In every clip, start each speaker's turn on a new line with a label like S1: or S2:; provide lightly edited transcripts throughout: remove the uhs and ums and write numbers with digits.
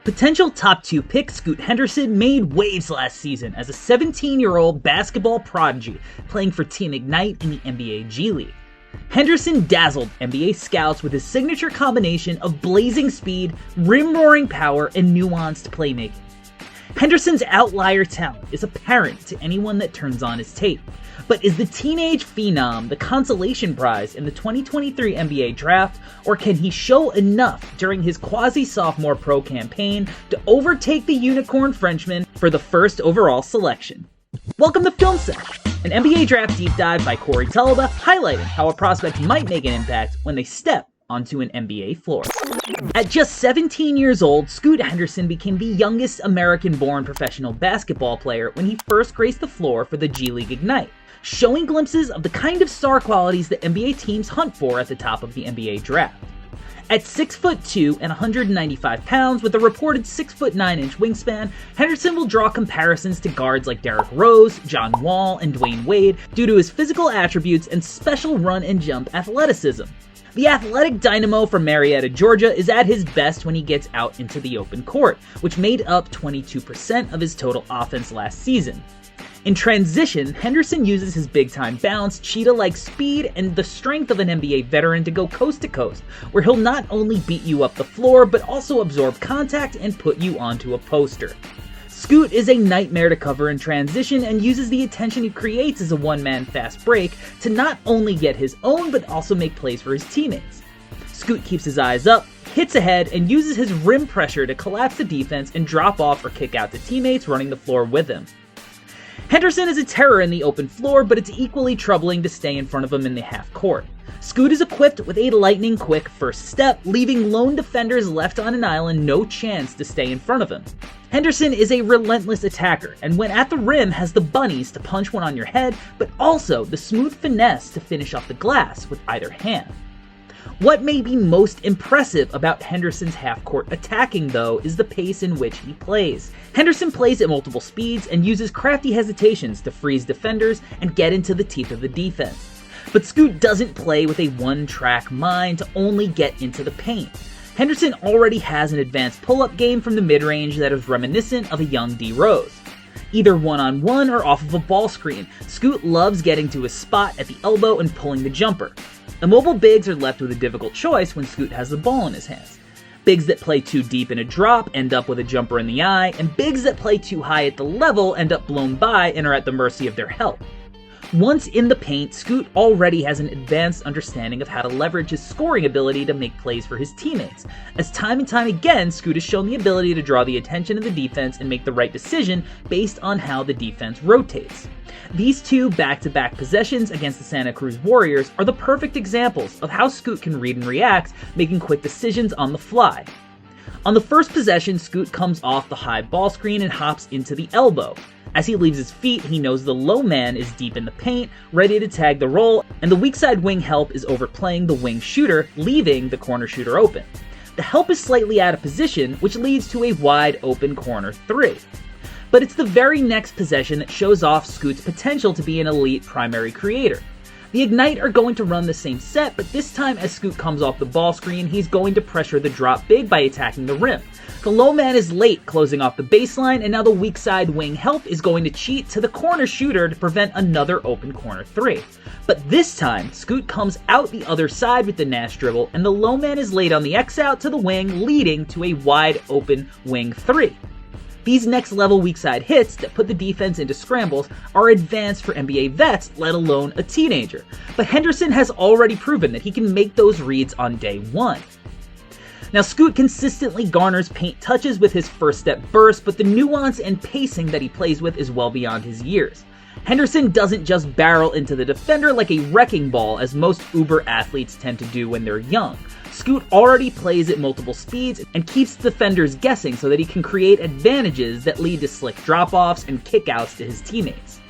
S1: Potential top 2 pick Scoot Henderson made waves last season as a 17-year-old basketball prodigy playing for Team Ignite in the NBA G League. Henderson dazzled NBA scouts with his signature combination of blazing speed, rim-roaring power, and nuanced playmaking. Henderson's outlier talent is apparent to anyone that turns on his tape, but is the teenage phenom the consolation prize in the 2023 NBA Draft, or can he show enough during his quasi-sophomore pro campaign to overtake the unicorn Frenchman for the first overall selection? Welcome to Film Sesh, an NBA Draft deep dive by Tulaba, highlighting how a prospect might make an impact when they step onto an NBA floor. At just 17 years old, Scoot Henderson became the youngest American-born professional basketball player when he first graced the floor for the G League Ignite, showing glimpses of the kind of star qualities that NBA teams hunt for at the top of the NBA Draft. At 6'2" and 195 pounds with a reported 6'9" wingspan, Henderson will draw comparisons to guards like Derrick Rose, John Wall, and Dwayne Wade due to his physical attributes and special run and jump athleticism. The athletic dynamo from Marietta, Georgia is at his best when he gets out into the open court, which made up 22% of his total offense last season. In transition, Henderson uses his big-time bounce, cheetah-like speed, and the strength of an NBA veteran to go coast to coast, where he'll not only beat you up the floor, but also absorb contact and put you onto a poster. Scoot is a nightmare to cover in transition and uses the attention he creates as a one-man fast break to not only get his own, but also make plays for his teammates. Scoot keeps his eyes up, hits ahead, and uses his rim pressure to collapse the defense and drop off or kick out to teammates running the floor with him. Henderson is a terror in the open floor, but it's equally troubling to stay in front of him in the half court. Scoot is equipped with a lightning-quick first step, leaving lone defenders left on an island no chance to stay in front of him. Henderson is a relentless attacker, and when at the rim has the bunnies to punch one on your head, but also the smooth finesse to finish off the glass with either hand. What may be most impressive about Henderson's half-court attacking, though, is the pace in which he plays. Henderson plays at multiple speeds and uses crafty hesitations to freeze defenders and get into the teeth of the defense. But Scoot doesn't play with a one-track mind to only get into the paint. Henderson already has an advanced pull-up game from the mid-range that is reminiscent of a young D. Rose. Either one-on-one or off of a ball screen, Scoot loves getting to his spot at the elbow and pulling the jumper. The mobile bigs are left with a difficult choice when Scoot has the ball in his hands. Bigs that play too deep in a drop end up with a jumper in the eye, and bigs that play too high at the level end up blown by and are at the mercy of their help. Once in the paint, Scoot already has an advanced understanding of how to leverage his scoring ability to make plays for his teammates, as time and time again, Scoot has shown the ability to draw the attention of the defense and make the right decision based on how the defense rotates. These two back-to-back possessions against the Santa Cruz Warriors are the perfect examples of how Scoot can read and react, making quick decisions on the fly. On the first possession, Scoot comes off the high ball screen and hops into the elbow. As he leaves his feet, he knows the low man is deep in the paint, ready to tag the roll, and the weak side wing help is overplaying the wing shooter, leaving the corner shooter open. The help is slightly out of position, which leads to a wide open corner three. But it's the very next possession that shows off Scoot's potential to be an elite primary creator. The Ignite are going to run the same set, but this time as Scoot comes off the ball screen, he's going to pressure the drop big by attacking the rim. The low man is late, closing off the baseline, and now the weak side wing help is going to cheat to the corner shooter to prevent another open corner three. But this time, Scoot comes out the other side with the Nash dribble, and the low man is late on the X out to the wing, leading to a wide open wing three. These next level weak side hits that put the defense into scrambles are advanced for NBA vets, let alone a teenager. But Henderson has already proven that he can make those reads on day one. Now, Scoot consistently garners paint touches with his first step burst, but the nuance and pacing that he plays with is well beyond his years. Henderson doesn't just barrel into the defender like a wrecking ball as most uber athletes tend to do when they're young. Scoot already plays at multiple speeds and keeps defenders guessing so that he can create advantages that lead to slick drop-offs and kickouts to his teammates.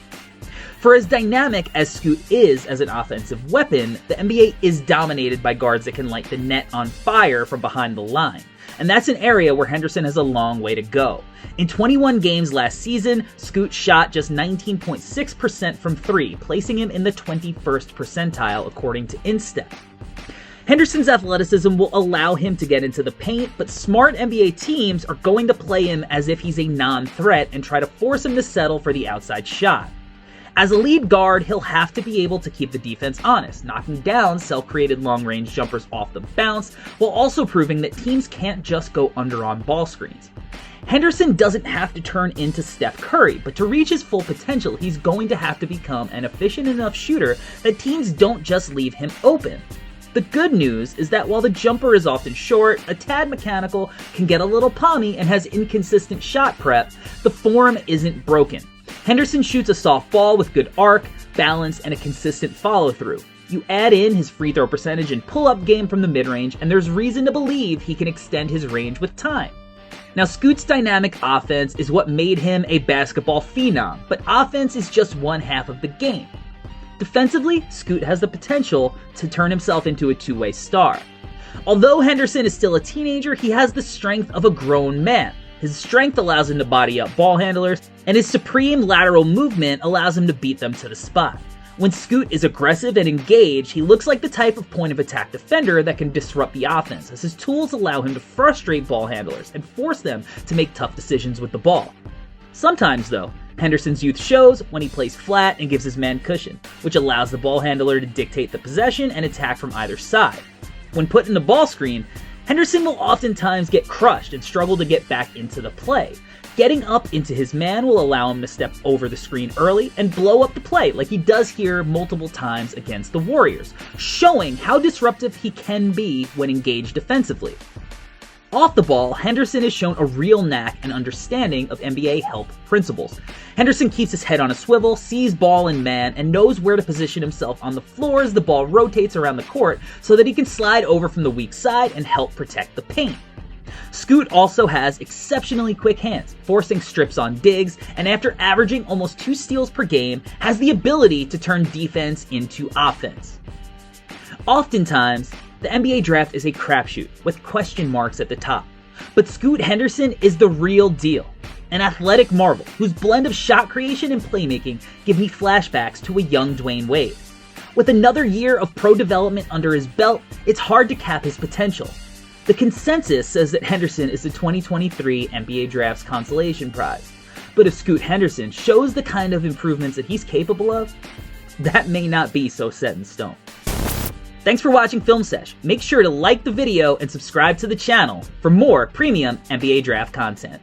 S1: For as dynamic as Scoot is as an offensive weapon, the NBA is dominated by guards that can light the net on fire from behind the line. And that's an area where Henderson has a long way to go. In 21 games last season, Scoot shot just 19.6% from three, placing him in the 21st percentile according to Instep. Henderson's athleticism will allow him to get into the paint, but smart NBA teams are going to play him as if he's a non-threat and try to force him to settle for the outside shot. As a lead guard, he'll have to be able to keep the defense honest, knocking down self-created long-range jumpers off the bounce, while also proving that teams can't just go under on ball screens. Henderson doesn't have to turn into Steph Curry, but to reach his full potential, he's going to have to become an efficient enough shooter that teams don't just leave him open. The good news is that while the jumper is often short, a tad mechanical, can get a little palmy, and has inconsistent shot prep, the form isn't broken. Henderson shoots a soft ball with good arc, balance, and a consistent follow-through. You add in his free throw percentage and pull-up game from the mid-range, and there's reason to believe he can extend his range with time. Now, Scoot's dynamic offense is what made him a basketball phenom, but offense is just one half of the game. Defensively, Scoot has the potential to turn himself into a two-way star. Although Henderson is still a teenager, he has the strength of a grown man. His strength allows him to body up ball handlers, and his supreme lateral movement allows him to beat them to the spot. When Scoot is aggressive and engaged, he looks like the type of point-of-attack defender that can disrupt the offense, as his tools allow him to frustrate ball handlers and force them to make tough decisions with the ball. Sometimes, though, Henderson's youth shows when he plays flat and gives his man cushion, which allows the ball handler to dictate the possession and attack from either side. When put in the ball screen, Henderson will oftentimes get crushed and struggle to get back into the play. Getting up into his man will allow him to step over the screen early and blow up the play like he does here multiple times against the Warriors, showing how disruptive he can be when engaged defensively. Off the ball, Henderson has shown a real knack and understanding of NBA help principles. Henderson keeps his head on a swivel, sees ball and man, and knows where to position himself on the floor as the ball rotates around the court so that he can slide over from the weak side and help protect the paint. Scoot also has exceptionally quick hands, forcing strips on digs, and after averaging almost 2 steals per game, has the ability to turn defense into offense. Oftentimes, the NBA draft is a crapshoot with question marks at the top, but Scoot Henderson is the real deal. An athletic marvel whose blend of shot creation and playmaking give me flashbacks to a young Dwayne Wade. With another year of pro development under his belt, it's hard to cap his potential. The consensus says that Henderson is the 2023 NBA Draft's consolation prize, but if Scoot Henderson shows the kind of improvements that he's capable of, that may not be so set in stone. Thanks for watching Film Sesh. Make sure to like the video and subscribe to the channel for more premium NBA Draft content.